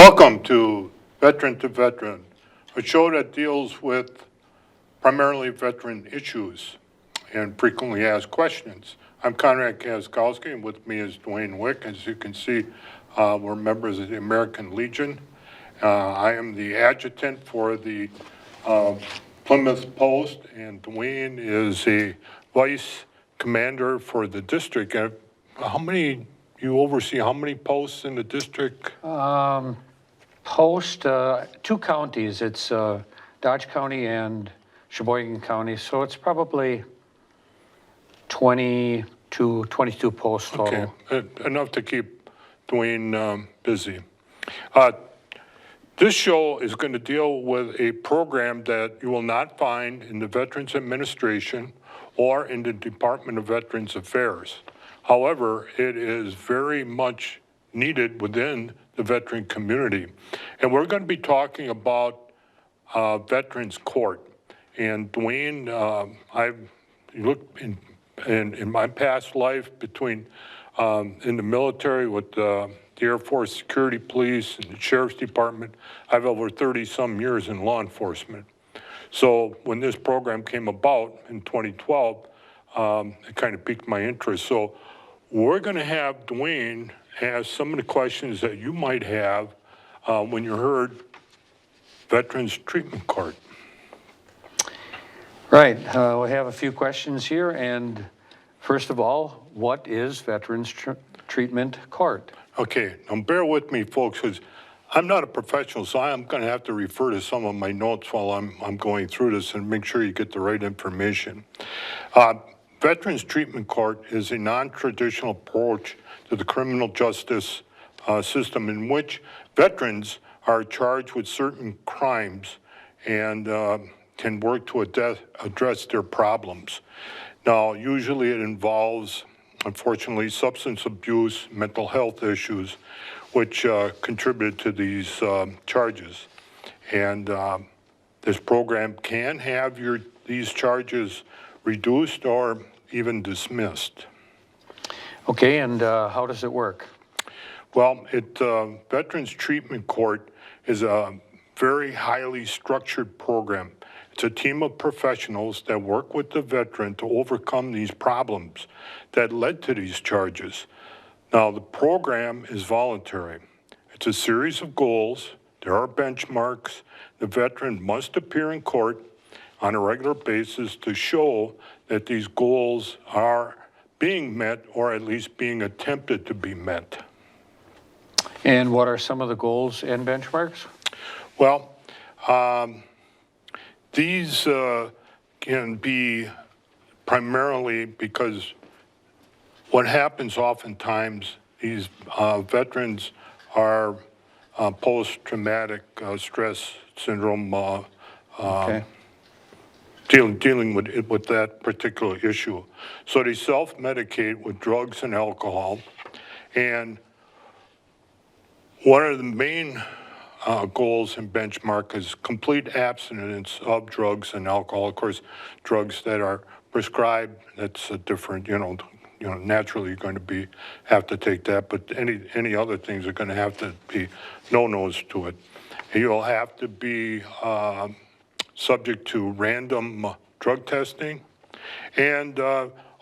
Welcome to Vet2Vet, a show that deals with primarily veteran issues and frequently asked questions. I'm Conrad Kaskowski, and with me is Dwayne Wick. As you can see, we're members of the American Legion. I am the adjutant for the Plymouth Post, and Dwayne is a vice commander for the district. You oversee how many posts in the district? Two counties. It's Dodge County and Sheboygan County, so it's probably 22 posts total. Okay, enough to keep Dwayne busy. This show is going to deal with a program that you will not find in the Veterans Administration or in the Department of Veterans Affairs. However, it is very much needed within the veteran community. And we're going to be talking about Veterans Court. And Dwayne, I've looked in my past life between in the military with the Air Force Security Police and the Sheriff's Department. I've over 30-some years in law enforcement. So when this program came about in 2012, it kind of piqued my interest. So we're going to have Dwayne ask some of the questions that you might have when you heard Veterans Treatment Court. Right. We have a few questions here. And first of all, what is Veterans Treatment Court? Okay, now bear with me, folks, because I'm not a professional, so I'm going to have to refer to some of my notes while I'm going through this and make sure you get the right information. Veterans Treatment Court is a non-traditional approach to the criminal justice system in which veterans are charged with certain crimes and can work to address their problems. Now, usually it involves, unfortunately, substance abuse, mental health issues, which contribute to these charges. And this program can have these charges reduced or even dismissed. Okay, and how does it work? Well, Veterans Treatment Court is a very highly structured program. It's a team of professionals that work with the veteran to overcome these problems that led to these charges. Now, the program is voluntary. It's a series of goals. There are benchmarks. The veteran must appear in court on a regular basis to show that these goals are being met or at least being attempted to be met. And what are some of the goals and benchmarks? Well, these can be primarily because what happens oftentimes, these veterans are post-traumatic stress syndrome Okay. dealing with that particular issue. So they self-medicate with drugs and alcohol. And one of the main goals and benchmark is complete abstinence of drugs and alcohol. Of course, drugs that are prescribed, that's a different, naturally you're going to have to take that, but any other things are going to have to be no-nos to it. And you'll have to be subject to random drug testing. And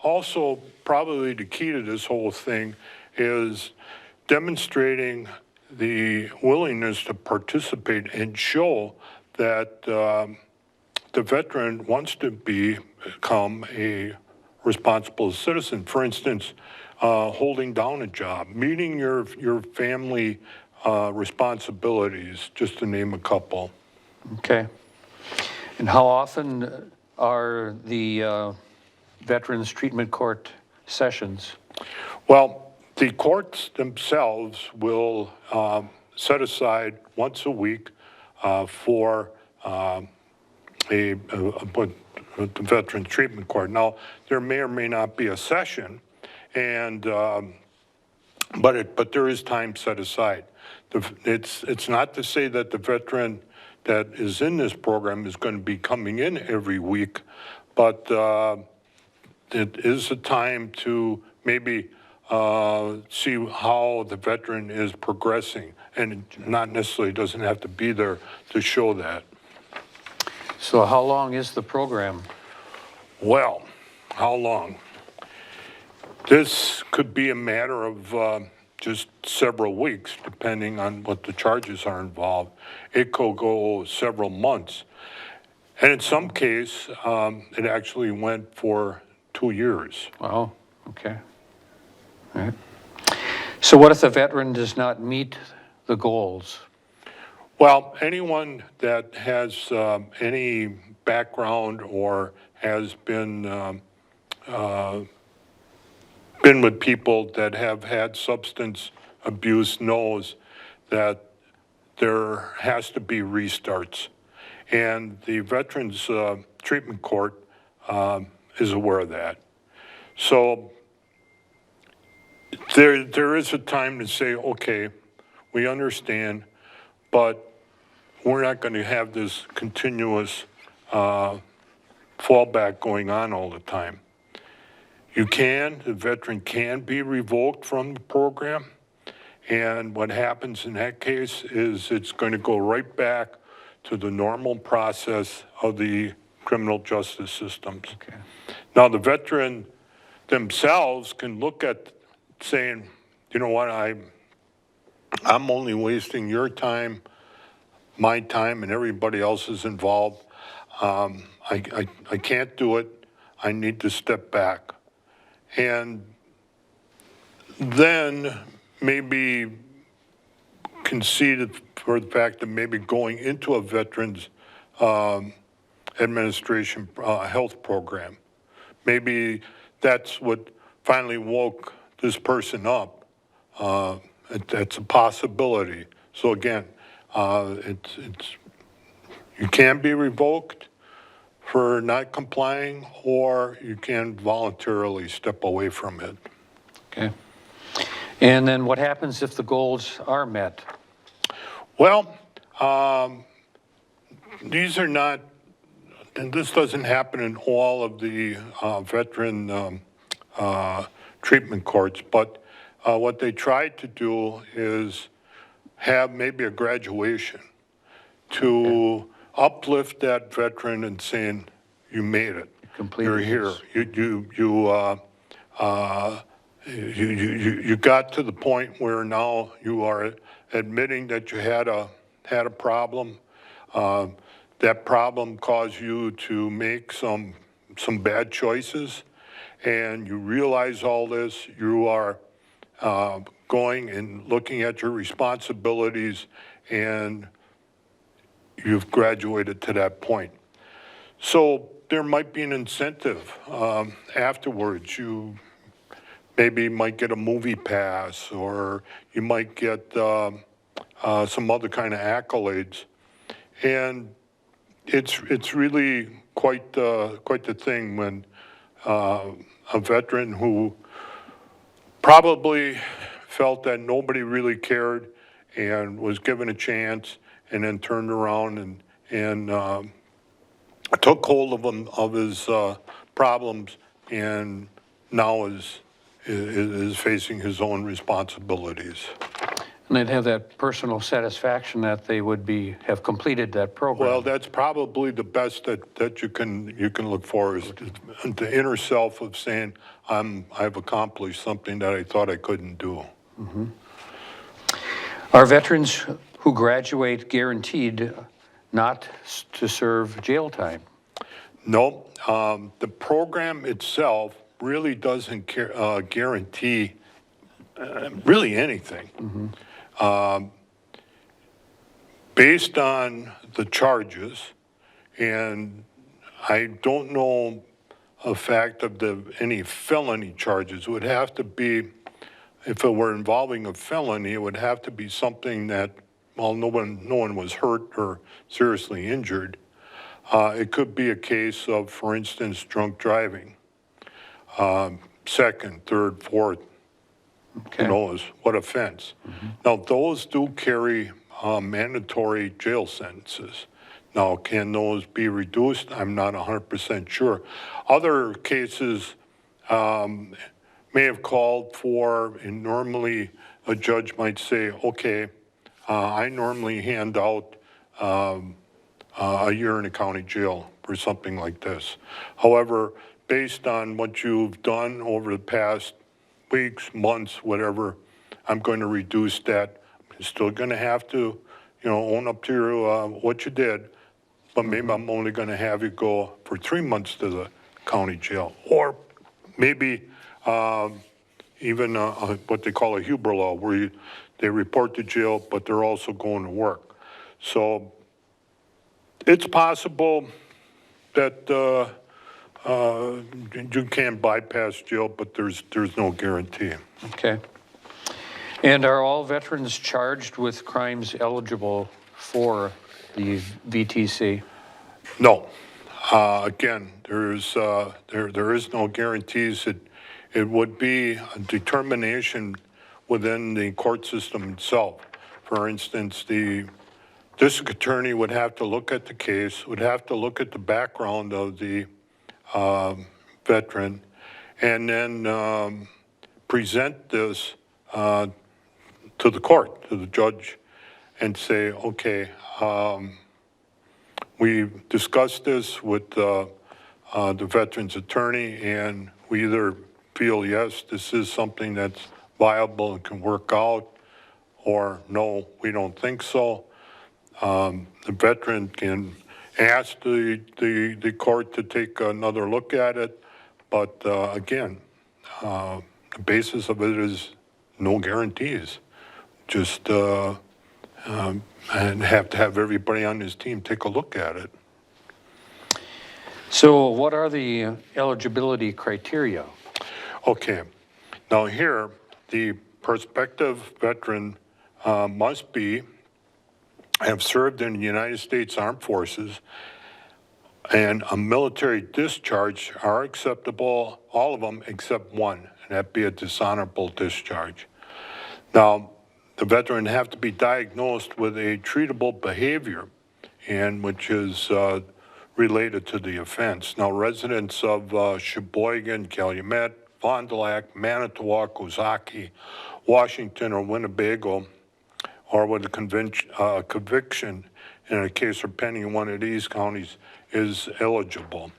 also, probably the key to this whole thing is demonstrating the willingness to participate and show that the veteran wants to become a responsible citizen. For instance, holding down a job, meeting your family responsibilities, just to name a couple. Okay. And how often are the Veterans Treatment Court sessions? Well, the courts themselves will set aside once a week for the Veterans Treatment Court. Now, there may or may not be a session, and but there is time set aside. It's not to say that the veteran that is in this program is going to be coming in every week, but it is a time to maybe see how the veteran is progressing, and it not necessarily doesn't have to be there to show that. So how long is the program? Well, how long? This could be a matter of just several weeks, depending on what the charges are involved. It could go several months. And in some case, it actually went for 2 years. Oh, okay. All right. So what if the veteran does not meet the goals? Well, anyone that has any background or has been with people that have had substance abuse knows that there has to be restarts. And the Veterans Treatment Court is aware of that. So there is a time to say, okay, we understand, but we're not going to have this continuous fallback going on all the time. The veteran can be revoked from the program. And what happens in that case is it's going to go right back to the normal process of the criminal justice systems. Okay. Now, the veteran themselves can look at saying, you know what, I'm only wasting your time, my time, and everybody else's involved. I can't do it. I need to step back. And then maybe conceded for the fact that maybe going into a Veterans Administration health program, maybe that's what finally woke this person up. That's a possibility. So again, you can be revoked for not complying, or you can voluntarily step away from it. Okay. And then what happens if the goals are met? Well, these are not, and this doesn't happen in all of the veteran treatment courts, but what they tried to do is have maybe a graduation to uplift that veteran and saying, you made it. You're here. You got to the point where now you are admitting that you had a problem. That problem caused you to make some bad choices, and you realize all this. You are going and looking at your responsibilities, and you've graduated to that point. So there might be an incentive afterwards. You maybe might get a movie pass, or you might get some other kind of accolades. And it's really quite the thing when a veteran who probably felt that nobody really cared and was given a chance, and then turned around and took hold of his problems, and now is facing his own responsibilities. And they'd have that personal satisfaction that they would have completed that program. Well, that's probably the best that you can look for, is the inner self of saying, I've accomplished something that I thought I couldn't do. Mm-hmm. Are veterans who graduate guaranteed not to serve jail time? No, the program itself really doesn't guarantee really anything. Mm-hmm. Based on the charges, and I don't know a fact of any felony charges. It would have to be, if it were involving a felony, it would have to be something that, well, no one was hurt or seriously injured. It could be a case of, for instance, drunk driving. Second, third, fourth, Okay. who knows what offense. Mm-hmm. Now, those do carry mandatory jail sentences. Now, can those be reduced? I'm not 100% sure. Other cases may have called for, and normally a judge might say, okay, I normally hand out a year in a county jail for something like this. However, based on what you've done over the past weeks, months, whatever, I'm going to reduce that. I'm still going to have to, own up to your, what you did, but maybe I'm only going to have you go for 3 months to the county jail, or maybe even what they call a Huber law, where they report to jail, but they're also going to work. So it's possible that you can bypass jail, but there's no guarantee. Okay. And are all veterans charged with crimes eligible for the VTC? No. Again, there is no guarantees. It would be a determination within the court system itself. For instance, the district attorney would have to look at the case, would have to look at the background of the veteran, and then present this to the court, to the judge, and say, okay, we discussed this with the veteran's attorney, and we either feel, yes, this is something that's viable and can work out, or no, we don't think so. The veteran can ask the court to take another look at it, but again, the basis of it is no guarantees. Just and have to have everybody on his team take a look at it. So what are the eligibility criteria? Okay, now here, the prospective veteran must have served in the United States Armed Forces, and a military discharge are acceptable, all of them except one, and that'd be a dishonorable discharge. Now, the veteran have to be diagnosed with a treatable behavior, and which is related to the offense. Now, residents of Sheboygan, Calumet, Fond du Lac, Manitowoc, Ozaki, Washington, or Winnebago, or with a conviction in a case or pending in one of these counties, is eligible.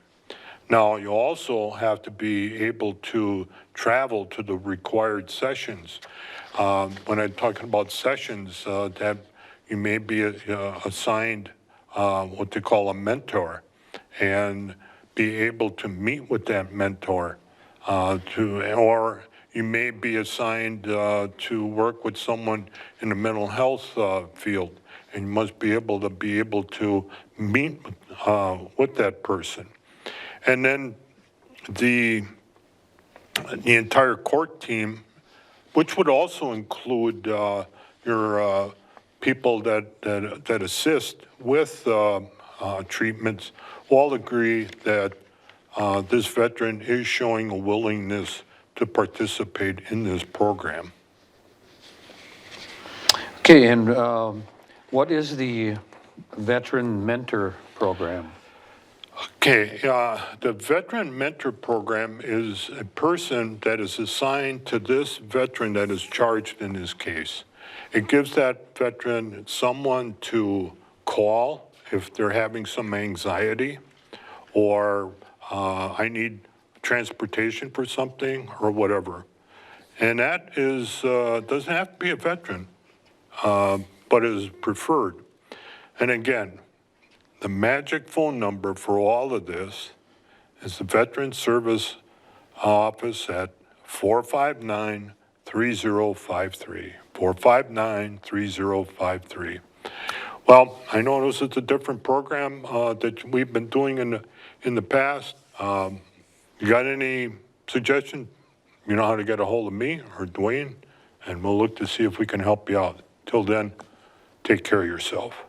Now, you also have to be able to travel to the required sessions. When I'm talking about sessions, that you may be assigned what they call a mentor, and be able to meet with that mentor, or you may be assigned to work with someone in the mental health field, and you must be able to meet with that person. And then the entire court team, which would also include your people that assist with treatments, all agree that this veteran is showing a willingness to participate in this program. Okay, and what is the Veteran Mentor Program? Okay, the Veteran Mentor Program is a person that is assigned to this veteran that is charged in this case. It gives that veteran someone to call if they're having some anxiety, or I need transportation for something, or whatever. And that is doesn't have to be a veteran, but is preferred. And again, the magic phone number for all of this is the Veteran Service Office at 459-3053. 459-3053. Well, I know this is a different program that we've been doing in the past. You got any suggestion? You know how to get a hold of me or Dwayne, and we'll look to see if we can help you out. Till then, take care of yourself.